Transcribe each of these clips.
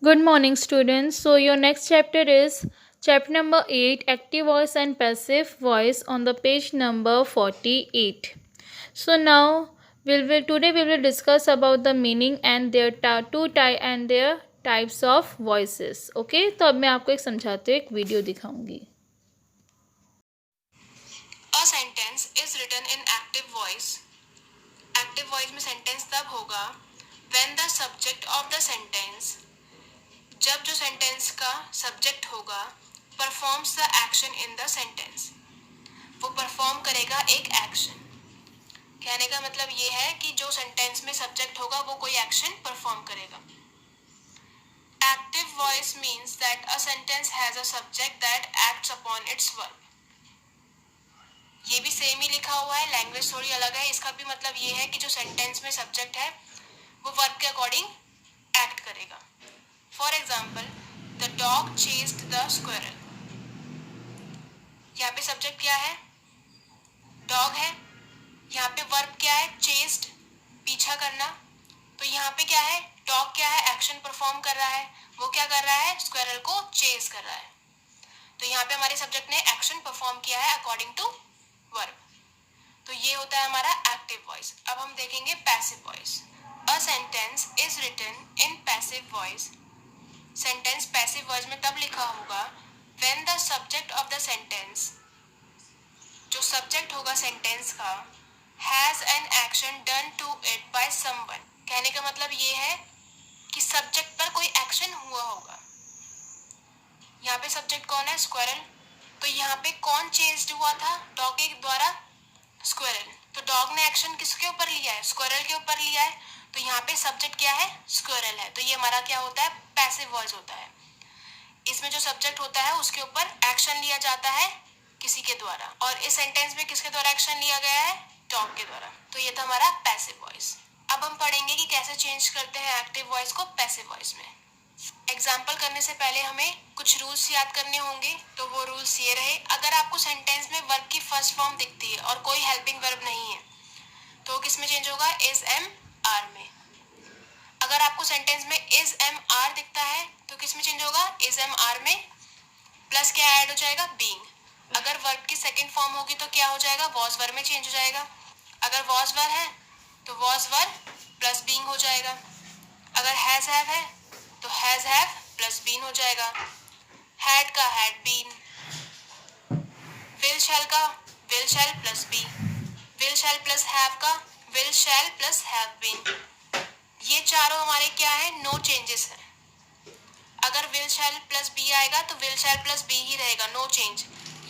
Good morning, students. So, your next chapter is chapter number 8 Active Voice and Passive Voice on the page number 48. So, now today we will discuss about the meaning and their their types of voices. Okay, तो अब मैं आपको एक समझाते हुए एक video दिखाऊंगी. A sentence is written in active voice. Active voice में sentence तब होगा when the subject of the sentence, जब जो sentence का subject होगा, performs the action in the sentence. वो perform करेगा एक action. कहने का मतलब ये है कि जो sentence में subject होगा वो कोई action perform करेगा. Active voice means that a sentence has a subject that acts upon its verb. ये भी सेम ही लिखा हुआ है, लैंग्वेज थोड़ी अलग है. इसका भी मतलब ये है कि जो सेंटेंस में सब्जेक्ट है वो वर्ब के अकॉर्डिंग एक्ट करेगा. For example, the dog chased the squirrel. यहाँ पे सब्जेक्ट क्या है? डॉग है. यहाँ पे वर्ब क्या है? चेस्ड, पीछा करना. तो यहाँ पे क्या है? डॉग क्या है? एक्शन परफॉर्म कर रहा है. वो क्या कर रहा है? स्क्वेरल को चेस कर रहा है. तो यहाँ पे हमारे सब्जेक्ट ने एक्शन परफॉर्म किया है अकॉर्डिंग टू वर्ब. तो ये होता है हमारा एक्टिव वॉइस. अब हम देखेंगे passive voice. A sentence is written in passive voice. Sentence passive voice में तब लिखा होगा when the subject of the sentence, जो सब्जेक्ट होगा सेंटेंस का, has an action done to it by someone. कहने का मतलब ये है कि सब्जेक्ट पर कोई एक्शन हुआ होगा. यहाँ पे सब्जेक्ट कौन है? स्क्वेरल. तो यहाँ पे कौन चेस्ड हुआ था? डॉग के द्वारा स्क्वेरल. तो डॉग ने एक्शन किसके ऊपर लिया है? स्क्वेरल के ऊपर लिया है. तो यहाँ पे सब्जेक्ट क्या है? स्क्वेरल है. तो ये हमारा क्या होता है? पैसिव वॉइस होता है. इसमें जो सब्जेक्ट होता है उसके ऊपर एक्शन लिया जाता है किसी के द्वारा, और इस सेंटेंस में किसके द्वारा एक्शन लिया गया है? डॉग के द्वारा. तो ये था हमारा पैसिव वॉइस. अब हम पढ़ेंगे कि कैसे चेंज करते हैं एक्टिव वॉइस को पैसिव वॉइस में. एग्जाम्पल करने से पहले हमें कुछ रूल्स याद करने होंगे. तो वो रूल्स ये रहे, अगर आपको सेंटेंस में वर्ब की फर्स्ट फॉर्म दिखती है और कोई हेल्पिंग वर्ब नहीं है तो किस में चेंज होगा? इज एम आर में. अगर आपको सेंटेंस में इज एम आर दिखता है तो किस में चेंज होगा? इज एम आर में प्लस क्या ऐड हो जाएगा? बीइंग. अगर वर्ब की सेकंड फॉर्म होगी तो क्या हो जाएगा? वॉज वर्ब में चेंज हो जाएगा. अगर वॉज वर्ब है तो वॉज वर्ब प्लस बीइंग हो जाएगा. अगर हैज हैव है तो हैज हैव प्लस बीन हो जाएगा. हैड का हैड बीन. विल शैल का will shall plus be. Will shall plus have का will shall plus have been. ये चारों हमारे क्या है? नो चेंजेस है. अगर विल शैल प्लस बी आएगा तो विल शैल प्लस बी ही रहेगा, नो चेंज.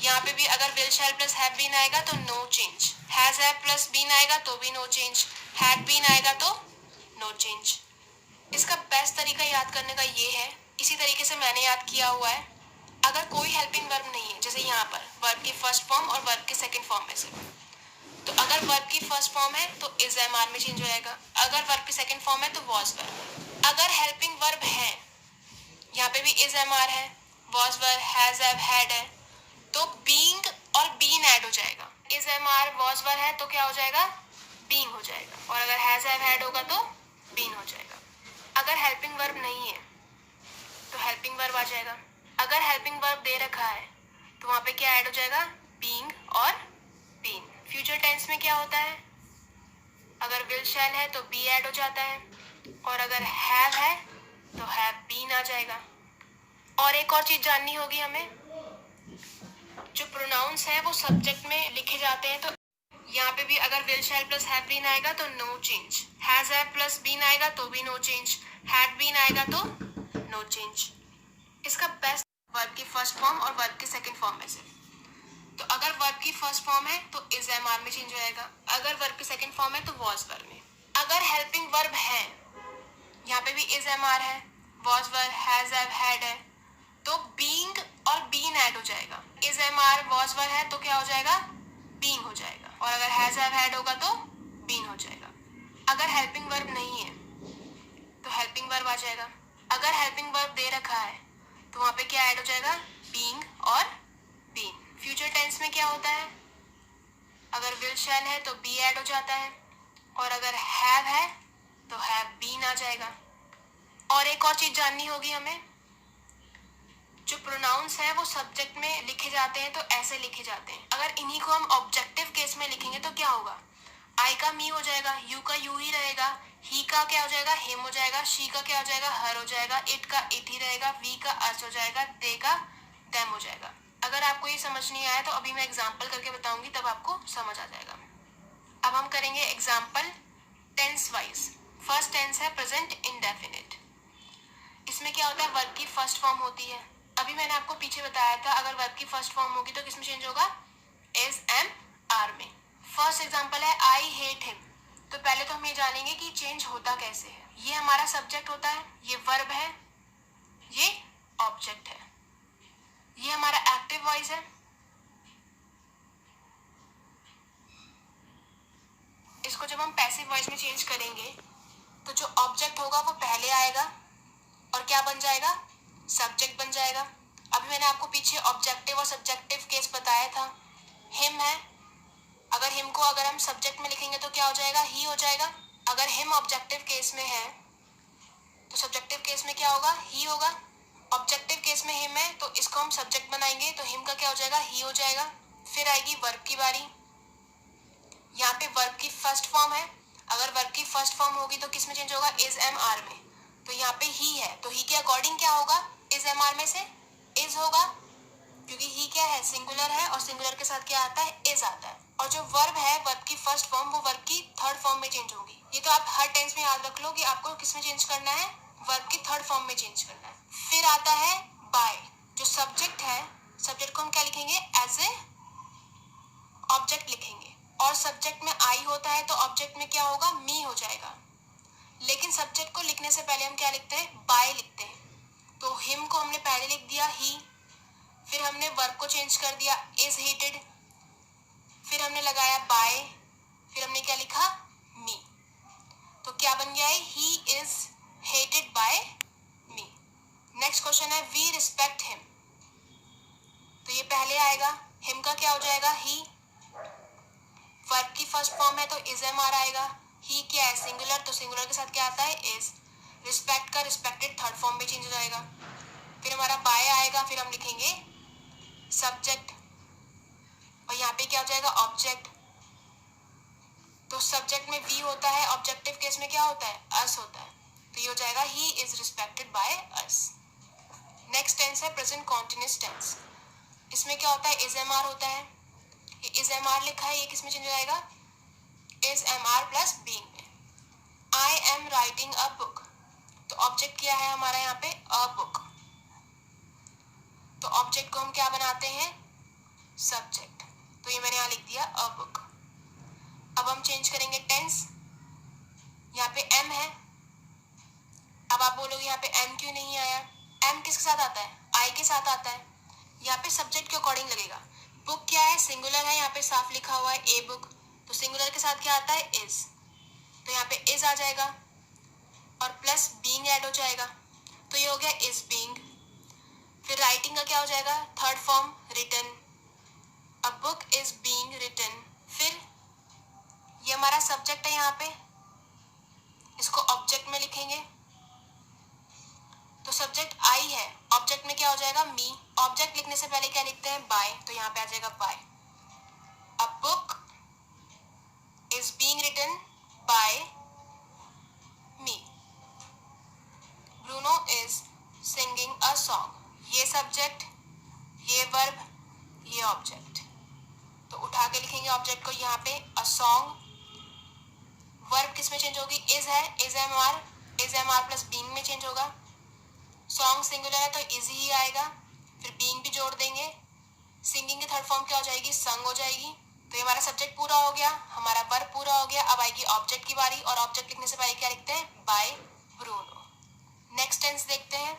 यहाँ पे भी अगर will shall plus have been आएगा तो no change. Has have plus been आएगा तो भी नो चेंज. हैड बीन आएगा तो नो चेंज. इसका बेस्ट तरीका याद करने का ये है, इसी तरीके से मैंने याद किया हुआ है. अगर कोई हेल्पिंग वर्ब नहीं है, जैसे यहाँ पर वर्ब की फर्स्ट फॉर्म और वर्ब की सेकंड फॉर्म में से, तो अगर वर्ब की फर्स्ट फॉर्म है तो इज एम आर में चेंज हो जाएगा. अगर वर्ब की सेकंड फॉर्म है तो वॉज वर्ब. अगर हेल्पिंग वर्ब है, यहाँ पे भी इज एम आर है, was were, has have, had है, तो बीइंग और बीन ऐड हो जाएगा. Is am are was were है तो क्या हो जाएगा? बीइंग हो जाएगा. और अगर हैज हैव, हैड होगा तो बीन हो जाएगा. अगर हेल्पिंग वर्ब नहीं है तो हेल्पिंग वर्ब आ जाएगा. अगर हेल्पिंग वर्ब दे रखा है तो वहाँ पे क्या ऐड हो जाएगा? बीइंग और बीन. फ्यूचर टेंस में क्या होता है? अगर विल शैल है तो बी ऐड हो जाता है, और अगर हैव है तो हैव बीन आ जाएगा. और एक और चीज जाननी होगी हमें, जो प्रोनाउंस है वो सब्जेक्ट में लिखे जाते हैं. तो यहाँ पे भी अगर will shall plus have been आएगा तो no change. Has have plus been आएगा तो भी नो चेंज. हैड बीन आएगा तो नो चेंज. इसका बेस्ट वर्ब की फर्स्ट फॉर्म और वर्ब की सेकंड फॉर्म में से. तो अगर वर्ब की फर्स्ट फॉर्म है तो इज एम आर में चेंज हो जाएगा. अगर वर्ब की सेकंड फॉर्म है तो वॉज वर्ब में. अगर हेल्पिंग वर्ब है, यहाँ पे भी इज एम आर है, was were, has have, had है, तो बीइंग और बीन ऐड हो जाएगा. Is am are was were है तो क्या हो जाएगा? बीइंग हो जाएगा. और अगर हैज हैव, हैड होगा तो बीन हो जाएगा. अगर हेल्पिंग वर्ब नहीं है तो हेल्पिंग वर्ब आ जाएगा. अगर हेल्पिंग वर्ब दे रखा है तो वहाँ पे क्या ऐड हो जाएगा? बीइंग और बीन. फ्यूचर टेंस में क्या होता है? अगर विल शैल है तो बी ऐड हो जाता है, और अगर हैव है तो हैव बीन आ जाएगा. और एक और चीज जाननी होगी हमें, जो प्रोनाउंस है वो सब्जेक्ट में लिखे जाते हैं तो ऐसे लिखे जाते हैं। अगर इन्हीं को हम ऑब्जेक्टिव केस में लिखेंगे तो क्या होगा, आई का मी हो जाएगा, यू का यू ही रहेगा, ही का क्या हो जाएगा, हिम हो जाएगा, शी का क्या हो जाएगा, हर हो जाएगा, इट का इट ही रहेगा, वी का अस हो जाएगा, दे का देम हो जाएगा। अगर आपको ये समझ नहीं आया तो अभी मैं एग्जाम्पल करके बताऊंगी, तब आपको समझ आ जाएगा। अब हम करेंगे example tense wise. First tense है प्रेजेंट इंडेफिनिट। इसमें क्या होता है, वर्ब की फर्स्ट फॉर्म होती है। अभी मैंने आपको पीछे बताया था, अगर वर्ब की फर्स्ट फॉर्म होगी तो किसमें चेंज होगा, इज एम आर में। फर्स्ट एग्जांपल है आई हेट हिम। तो पहले तो हम ये जानेंगे कि चेंज होता कैसे है। ये हमारा सब्जेक्ट होता है, ये वर्ब है, ये ऑब्जेक्ट है, ये हमारा एक्टिव वॉइस है। इसको जब हम पैसिव वॉइस में चेंज करेंगे तो जो ऑब्जेक्ट होगा वो पहले आएगा और क्या बन जाएगा, सब्जेक्ट बन जाएगा। अभी मैंने आपको पीछे ऑब्जेक्टिव और सब्जेक्टिव केस बताया था। हिम है, अगर हिम को अगर हम सब्जेक्ट में लिखेंगे तो क्या हो जाएगा, ही हो जाएगा। अगर हिम ऑब्जेक्टिव केस में है तो सब्जेक्टिव केस में क्या होगा, ही होगा। ऑब्जेक्टिव केस में हिम है तो इसको हम सब्जेक्ट बनाएंगे तो हिम का क्या हो जाएगा, ही हो जाएगा। फिर आएगी वर्ब की बारी। यहाँ पे वर्ब की फर्स्ट फॉर्म है, अगर वर्ब की फर्स्ट फॉर्म होगी तो किस में चेंज होगा, इज एम आर में। तो यहाँ पे ही है तो ही के अकॉर्डिंग क्या होगा, इज एम आर में से इज होगा, क्योंकि ही क्या है, सिंगुलर है और सिंगुलर के साथ क्या आता है, इज आता है। और जो वर्ब है, वर्ब की फर्स्ट फॉर्म वो वर्ब की थर्ड फॉर्म में चेंज होगी। ये तो आप हर टेंस में याद रख लो कि आपको किस में चेंज करना है, वर्ब की थर्ड फॉर्म में चेंज करना है। फिर आता है बाय। जो सब्जेक्ट है, सब्जेक्ट को हम क्या लिखेंगे, एज ए ऑब्जेक्ट लिखेंगे। और सब्जेक्ट में आई होता है तो ऑब्जेक्ट में क्या होगा, मी हो जाएगा। लेकिन सब्जेक्ट को लिखने से पहले हम क्या लिखते हैं, बाय लिखते हैं। तो हिम को हमने पहले लिख दिया ही, फिर हमने वर्ब को चेंज कर दिया इज हेटेड, फिर हमने लगाया बाय, फिर हमने क्या लिखा, मी। तो क्या बन गया है, he is hated by me. Next question है वी रिस्पेक्ट हिम। तो ये पहले आएगा, हिम का क्या हो जाएगा, ही। वर्ब की फर्स्ट फॉर्म है तो इज एम आर आएगा। ही क्या है, सिंगुलर, तो सिंगुलर के साथ क्या आता है, इज। रिस्पेक्ट का रिस्पेक्टेड थर्ड फॉर्म में चेंज हो जाएगा। फिर हमारा बाय आएगा, फिर हम लिखेंगे सब्जेक्ट, और यहाँ पे क्या हो जाएगा, ऑब्जेक्ट। तो सब्जेक्ट में वी होता है, ऑब्जेक्टिव केस में क्या होता है, अस होता है। तो ये हो जाएगा he is respected by us. Next tense है प्रेजेंट कॉन्टिन्यूअस टेंस। इसमें क्या होता है, इज एम आर होता है। ये इज एम आर लिखा है, ये किस में चेंज हो जाएगा, is am are plus being में। I am writing a book. तो ऑब्जेक्ट क्या है हमारा यहाँ पे, अ बुक। तो ऑब्जेक्ट को हम क्या बनाते हैं, सब्जेक्ट। तो ये मैंने यहाँ लिख दिया अ बुक। अब हम चेंज करेंगे टेंस। यहाँ पे एम है, अब आप बोलोगे यहाँ पे एम क्यों नहीं आया। एम किसके साथ आता है, आई के साथ आता है। यहाँ पे सब्जेक्ट के अकॉर्डिंग लगेगा। बुक क्या है, सिंगुलर है, यहाँ पे साफ लिखा हुआ है ए बुक, तो सिंगुलर के साथ क्या आता है, इज। तो यहाँ पे इज आ जाएगा और प्लस बीइंग ऐड हो जाएगा, तो ये हो गया इज बीइंग। फिर राइटिंग का क्या हो जाएगा, third form written, a book is being written. फिर ये हमारा सब्जेक्ट है, यहाँ पे इसको ऑब्जेक्ट में लिखेंगे। तो सब्जेक्ट आई है, ऑब्जेक्ट में क्या हो जाएगा, मी। ऑब्जेक्ट लिखने से पहले क्या लिखते हैं, बाय, तो यहाँ पे आ जाएगा by. A book is being written by me. Bruno is singing a song. ये सब्जेक्ट, ये वर्ब, ये ऑब्जेक्ट। तो उठा के लिखेंगे ऑब्जेक्ट को यहाँ पे, अ सॉन्ग। वर्ब किस में चेंज होगी, इज है, is am are plus being में चेंज होगा। सॉन्ग सिंगुलर है तो इज ही आएगा, फिर बीइंग भी जोड़ देंगे। सिंगिंग की थर्ड फॉर्म क्या हो जाएगी, संग हो जाएगी। तो ये हमारा सब्जेक्ट पूरा हो गया, हमारा वर्ब पूरा हो गया। अब आएगी ऑब्जेक्ट की बारी, और ऑब्जेक्ट लिखने से पहले क्या लिखते हैं, बाय ब्रूनो। नेक्स्ट टेंस देखते हैं।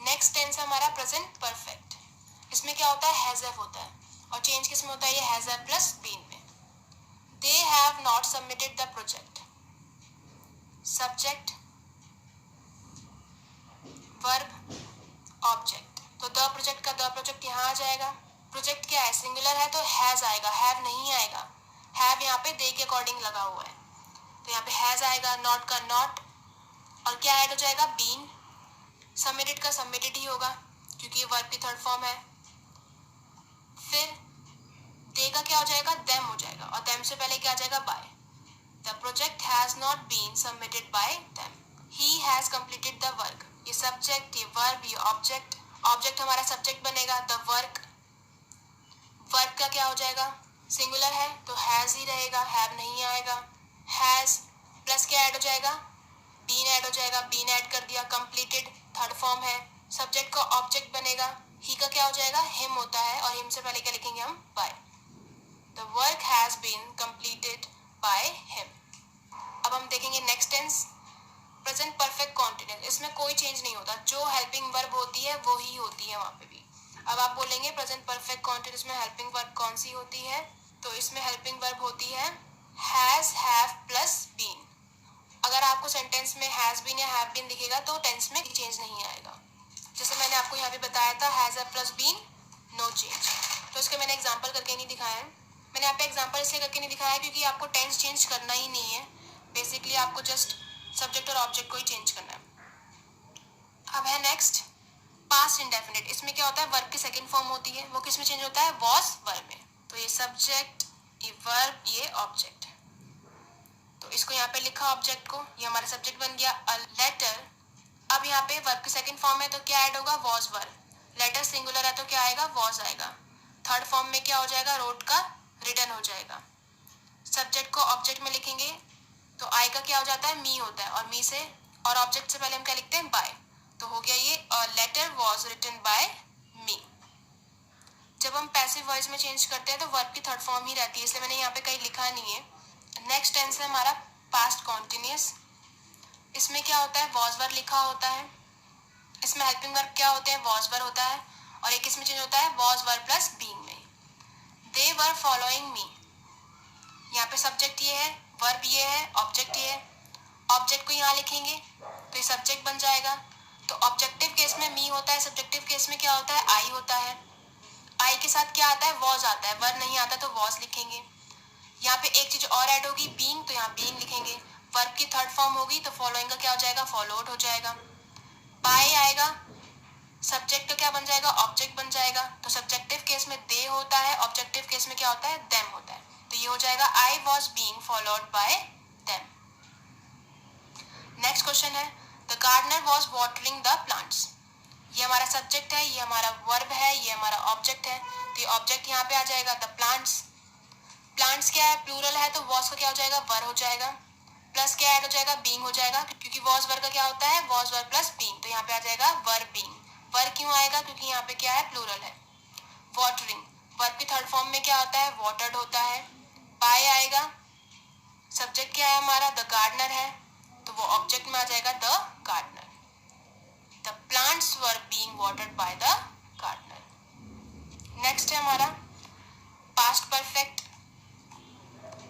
नेक्स्ट टेंस हमारा प्रेजेंट परफेक्ट। इसमें क्या होता है, हैज हैव होता है, और चेंज किस में होता है, ये हैज हैव प्लस बीन में। They have not submitted the project. Subject, verb, object. तो द प्रोजेक्ट का द प्रोजेक्ट यहाँ आ जाएगा। प्रोजेक्ट क्या है, सिंगुलर है तो हैज आएगा, हैव नहीं आएगा। हैव यहाँ पे दे के अकॉर्डिंग लगा हुआ है, तो यहाँ पे हैज आएगा, नॉट का नॉट, और क्या ऐड हो जाएगा, बीन। सबमिटेड का सबमिटेड ही होगा क्योंकि ये वर्ब की थर्ड फॉर्म है। फिर दे का क्या हो जाएगा, देम हो जाएगा, और देम से पहले क्या आ जाएगा, by. The project has not been submitted by them, he has completed the work. ये सब्जेक्ट, ये वर्ब, ये ऑब्जेक्ट, ऑब्जेक्ट हमारा सब्जेक्ट बनेगा, द वर्क। वर्ब का क्या हो जाएगा, सिंगुलर है तो हैज ही रहेगा, हैव नहीं आएगा। हैज प्लस क्या ऐड हो जाएगा, बीन ऐड हो जाएगा, बीन ऐड कर दिया, कंप्लीटेड थर्ड फॉर्म है, सब्जेक्ट का ऑब्जेक्ट बनेगा, ही का क्या हो जाएगा, हिम होता है, और हिम से पहले क्या लिखेंगे हम, by. The work has been completed by him. अब हम देखेंगे next tense, present perfect continuous. इसमें कोई चेंज नहीं होता, जो हेल्पिंग वर्ब होती है वो ही होती है वहाँ पे भी। अब आप बोलेंगे प्रेजेंट परफेक्ट कॉन्टिन्यूस में हेल्पिंग वर्ब कौन सी होती है, तो इसमें हेल्पिंग वर्ब होती है हैज, हैव प्लस बीन। अगर आपको सेंटेंस में हैज बीन या हैव बीन दिखेगा तो टेंस में चेंज नहीं आएगा। जैसे मैंने आपको यहाँ पे बताया था has plus been, no change. तो इसका मैंने एग्जांपल करके नहीं दिखाया है। मैंने यहाँ पे एग्जांपल इसलिए करके नहीं दिखाया है क्योंकि आपको टेंस चेंज करना ही नहीं है, बेसिकली आपको जस्ट सब्जेक्ट और ऑब्जेक्ट को ही चेंज करना है। अब है नेक्स्ट पास्ट इंडेफिनिट। इसमें क्या होता है, वर्ब की सेकंड फॉर्म होती है, वो किस में चेंज होता है, वॉज वर्ब में। तो ये सब्जेक्ट, ये वर्ब, ये ऑब्जेक्ट। तो इसको यहाँ पे लिखा ऑब्जेक्ट को, ये हमारा सब्जेक्ट बन गया अ लेटर। अब यहाँ पे वर्ब की सेकंड फॉर्म है तो क्या ऐड होगा, वॉज वर्ब। लेटर सिंगुलर है तो क्या आएगा, वॉज आएगा। थर्ड फॉर्म में क्या हो जाएगा, रोट का रिटन हो जाएगा। सब्जेक्ट को ऑब्जेक्ट में लिखेंगे तो आई का क्या हो जाता है, मी होता है, और मी से और ऑब्जेक्ट से पहले हम क्या लिखते हैं, बाय। तो हो गया ये a letter was written by me. जब हम पैसिव वॉइस में चेंज करते हैं तो वर्ब की थर्ड फॉर्म ही रहती है, इसलिए मैंने यहाँ पे कहीं लिखा नहीं है। नेक्स्ट टेंस है हमारा पास्ट कॉन्टिन्यूस। इसमें क्या होता है, वॉज वर्ब लिखा होता है, इसमें हेल्पिंग वर्ब क्या होते हैं, वॉज वर्ब होता है, और एक इसमें चेंज होता है वॉज वर्ब प्लस बीइंग में। दे वर फॉलोइंग मी, यहाँ पे सब्जेक्ट ये है, वर्ब ये है, ऑब्जेक्ट ये है। ऑब्जेक्ट को यहाँ लिखेंगे तो ये सब्जेक्ट बन जाएगा। तो ऑब्जेक्टिव केस में मी होता है, सब्जेक्टिव केस में क्या होता है, आई होता है। आई के साथ क्या आता है, वॉज आता है, वर्ब नहीं आता तो वॉज लिखेंगे। यहाँ पे एक चीज और ऐड होगी, बीइंग, तो यहाँ बीइंग लिखेंगे। वर्ब की थर्ड फॉर्म होगी तो फॉलोइंग का क्या हो जाएगा, फॉलोड हो जाएगा। बाय आएगा, सब्जेक्ट तो क्या बन जाएगा, ऑब्जेक्ट बन जाएगा। तो सब्जेक्टिव केस में दे होता है, ऑब्जेक्टिव केस में क्या होता है, देम होता है। तो ये हो जाएगा I was being followed by them. Next question है the gardener was watering the plants. ये हमारा सब्जेक्ट है, ये हमारा वर्ब है, ये हमारा ऑब्जेक्ट है। तो ये ऑब्जेक्ट यहाँ पे आ जाएगा द प्लांट्स। प्लांट्स क्या है, प्लूरल है तो वॉज का क्या हो जाएगा, वर हो जाएगा। प्लस क्या ऐड हो जाएगा, बीइंग हो जाएगा, क्योंकि वॉज वर्ब का क्या होता है, वॉज वर्ब प्लस बीइंग। तो यहाँ पे आ जाएगा वर बीइंग। वर क्यों आएगा, क्योंकि यहाँ पे क्या है, प्लूरल है। वाटरिंग, वर्ब की थर्ड फॉर्म में क्या होता है, वाटर्ड होता है। बाय आएगा, सब्जेक्ट क्या है हमारा, द गार्डनर है, तो वो ऑब्जेक्ट में आ जाएगा the gardener. The plants were being watered by the gardener. Next है हमारा पास्ट परफेक्ट।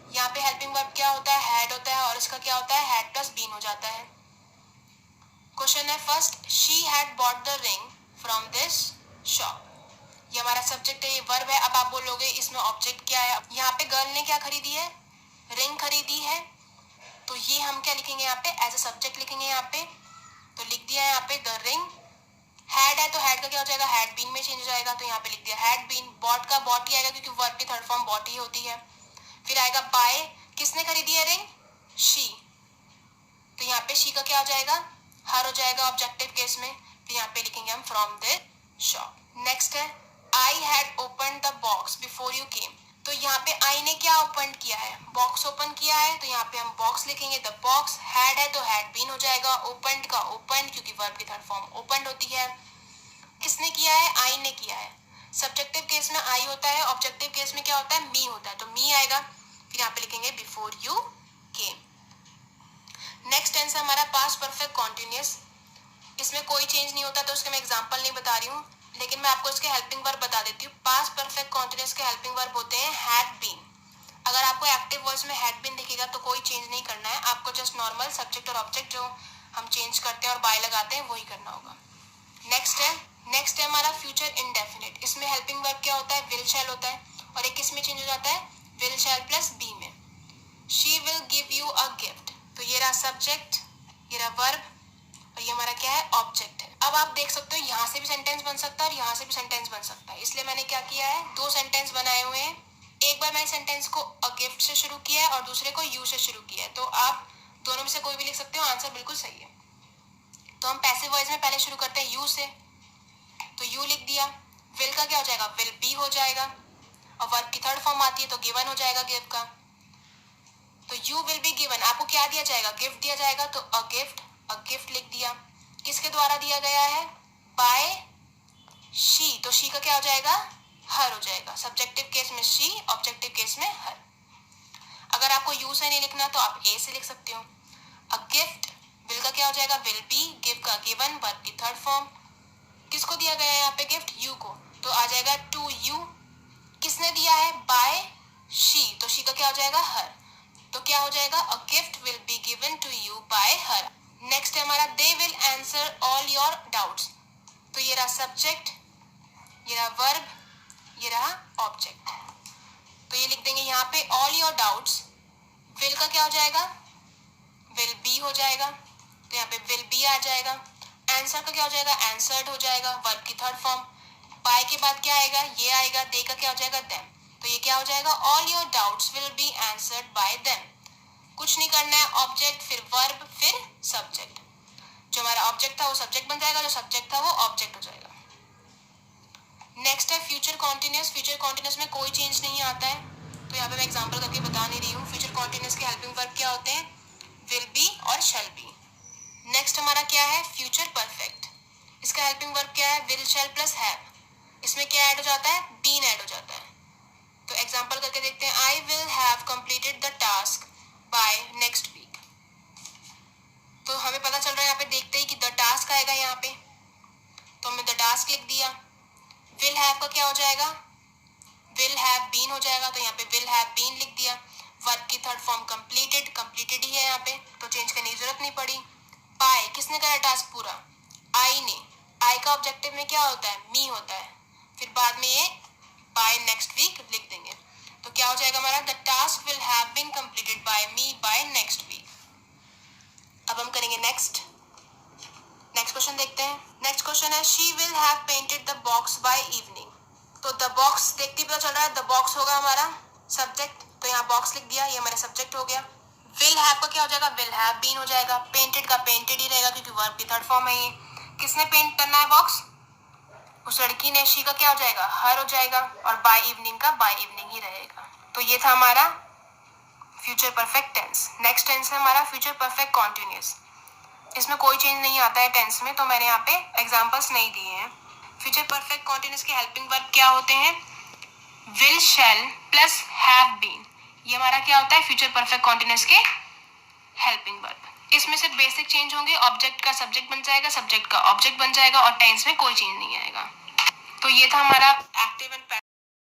यहाँ पे हेल्पिंग वर्ब क्या होता है, हैड होता है, और इसका क्या होता है, हैड प्लस बीन हो जाता है। क्वेश्चन है first, she had bought the ring from this shop. ये हमारा सब्जेक्ट है, ये वर्ब है। अब आप बोलोगे इसमें ऑब्जेक्ट क्या है, यहाँ पे गर्ल ने क्या खरीदी है, रिंग खरीदी है, तो ये हम क्या लिखेंगे यहाँ पे, एज अ सब्जेक्ट लिखेंगे यहाँ पे। तो लिख दिया यहाँ पे द रिंग। हैड है तो हैड का क्या हो जाएगा, हैड बीन में चेंज हो जाएगा, तो यहाँ पे लिख दिया हैड बीन। बॉट का बॉट ही आएगा क्योंकि वर्ब की थर्ड फॉर्म बॉट ही होती है। फिर आएगा बाय, किसने खरीदी है रिंग, शी, तो यहाँ पे शी का क्या हो जाएगा, हर हो जाएगा ऑब्जेक्टिव केस में। फिर यहाँ पे लिखेंगे हम फ्रॉम द शॉप। नेक्स्ट है I had open the box before you केम। तो यहाँ पे आई ने क्या ओपन किया है, बॉक्स ओपन किया है, तो यहाँ पे हम बॉक्स लिखेंगे। द बॉक्स, हैड है तो हैड बीन हो जाएगा, ओपन का ओपन, क्योंकि वर्ब की थर्ड फॉर्म ओपन होती है। किसने किया है, आई ने किया है। सब्जेक्टिव केस में आई होता है, ऑब्जेक्टिव केस में क्या होता है, मी होता है, तो मी आएगा। फिर यहाँ पे लिखेंगे before you came. Next tense है हमारा पास्ट परफेक्ट कॉन्टिन्यूस। इसमें कोई चेंज नहीं होता तो उसके मैं एग्जांपल नहीं बता रही हूँ, लेकिन मैं आपको इसके हेल्पिंग वर्ब बता देती हूँ। पास्ट परफेक्ट कॉन्टिन्यूस के हेल्पिंग वर्ब होते हैं हैड बीन। अगर आपको एक्टिव वॉइस में हैड बीन दिखेगा तो कोई चेंज नहीं करना है, आपको जस्ट नॉर्मल सब्जेक्ट और ऑब्जेक्ट जो हम चेंज करते हैं और बाय लगाते हैं वही करना होगा। नेक्स्ट है हमारा फ्यूचर इंडेफिनिट। इसमें हेल्पिंग वर्ब क्या होता है, विल शैल होता है, और एक इसमें चेंज हो जाता है विल शैल प्लस बी में। She will give you a gift, तो ये रहा सब्जेक्ट, ये रहा वर्ब, और ये हमारा क्या है, ऑब्जेक्ट है। अब आप देख सकते हो यहाँ से भी सेंटेंस बन सकता है और यहाँ से भी सेंटेंस बन सकता है, इसलिए मैंने क्या किया है, दो सेंटेंस बनाए हुए हैं। एक बार मैंने सेंटेंस को अ गिफ्ट से शुरू किया है और दूसरे को यू से शुरू किया है, तो आप दोनों में से कोई भी लिख सकते हो, आंसर बिल्कुल सही है। तो हम पैसिव वॉइस में पहले शुरू करते हैं यू से, तो यू लिख दिया। विल का क्या हो जाएगा, विल बी हो जाएगा, और वर्ब की थर्ड फॉर्म आती है तो गिवन हो जाएगा गिव का। तो यू विल बी गिवन, आपको क्या दिया जाएगा, गिफ्ट दिया जाएगा, तो अ गिफ्ट लिख दिया। किसके द्वारा दिया गया है, बाय शी, तो शी का क्या हो जाएगा, हर हो जाएगा। सब्जेक्टिव केस में शी, ऑब्जेक्टिव केस में हर। अगर आपको यू से नहीं लिखना तो आप ए से लिख सकते हो। अ गिफ्ट, विल का क्या हो जाएगा, विल बी, गिव का गिवन, वर्ब की थर्ड फॉर्म। किसको दिया गया है यहाँ पे गिफ्ट, यू को, तो आ जाएगा टू यू। किसने दिया है, बाय शी, तो शी का क्या हो जाएगा, हर, तो क्या हो जाएगा, a gift will be given to you by her. Next है हमारा they will answer all your doubts, तो ये रहा सब्जेक्ट, ये रहा वर्ब, ये रहा ऑब्जेक्ट। तो ये लिख देंगे यहाँ पे ऑल योर डाउट्स। विल का क्या हो जाएगा, विल बी हो जाएगा, तो यहाँ पे विल बी आ जाएगा। आंसर का क्या हो जाएगा, आंसर्ड हो जाएगा, वर्ब की थर्ड फॉर्म। बाय के बाद क्या आएगा, ये आएगा। दे का क्या हो जाएगा, देम, तो ये क्या हो जाएगा, all your doubts will be answered bye them. कुछ नहीं करना है, ऑब्जेक्ट फिर वर्ब फिर सब्जेक्ट। जो हमारा ऑब्जेक्ट था वो सब्जेक्ट बन जाएगा, जो सब्जेक्ट था वो ऑब्जेक्ट हो जाएगा। नेक्स्ट है फ्यूचर कॉन्टिन्यूस। फ्यूचर कॉन्टिन्यूस में कोई चेंज नहीं आता है, तो यहाँ पे मैं एग्जांपल करके बता नहीं रही हूँ। फ्यूचर कॉन्टिन्यूस के हेल्पिंग वर्ब क्या होते हैं, विल बी और शैल बी। नेक्स्ट हमारा क्या है, फ्यूचर परफेक्ट। इसका हेल्पिंग वर्ब क्या है, विल शैल प्लस हैव। इसमें क्या ऐड हो जाता है, बीन ऐड हो जाता है। तो एग्जांपल करके देखते हैं, I will have completed the task by next week. तो हमें पता चल रहा है यहाँ पे देखते ही कि द टास्क आएगा यहाँ पे, तो हमने द टास्क लिख दिया। विल हैव का क्या हो जाएगा, विल हैव बीन हो जाएगा, तो यहाँ पे विल हैव बीन लिख दिया। वर्ब की थर्ड फॉर्म कंप्लीटेड, कंप्लीटेड ही है यहाँ पे, तो चेंज करने की जरूरत नहीं पड़ी। बाय, किसने करा टास्क पूरा, आई ने। आई का ऑब्जेक्टिव में क्या होता है, मी होता है, फिर बाद में ये बाय नेक्स्ट वीक लिख देंगे, तो क्या हो जाएगा हमारा, the task will have been completed by me by next week. अब हम करेंगे नेक्स्ट क्वेश्चन देखते हैं। नेक्स्ट क्वेश्चन है, she will have painted the box by evening. तो द बॉक्स देखते ही पता चल रहा है, द बॉक्स होगा हमारा सब्जेक्ट, तो यहाँ बॉक्स लिख दिया, ये हमारा सब्जेक्ट हो गया। विल हैव का क्या हो जाएगा, विल हैव बीन हो जाएगा। पेंटेड का पेंटेड ही रहेगा क्योंकि वर्ब की थर्ड फॉर्म है ये। किसने पेंट करना है बॉक्स, उस लड़की ने। शी का क्या हो जाएगा, हर हो जाएगा, और बाय इवनिंग का बाय इवनिंग ही रहेगा। तो ये था हमारा future perfect tense. Next tense है हमारा फ्यूचर परफेक्ट कॉन्टिन्यूस। इसमें कोई चेंज नहीं आता है टेंस में, तो मैंने यहाँ पे एग्जांपल्स नहीं दिए हैं। फ्यूचर परफेक्ट कॉन्टिन्यूस के हेल्पिंग वर्ब क्या होते हैं, will shall plus have been. ये हमारा क्या होता है, फ्यूचर परफेक्ट कॉन्टिन्यूस के हेल्पिंग वर्ब। इसमें से बेसिक चेंज होंगे, ऑब्जेक्ट का सब्जेक्ट बन जाएगा, सब्जेक्ट का ऑब्जेक्ट बन जाएगा, और टेंस में कोई चेंज नहीं आएगा। तो ये था हमारा एक्टिव एंड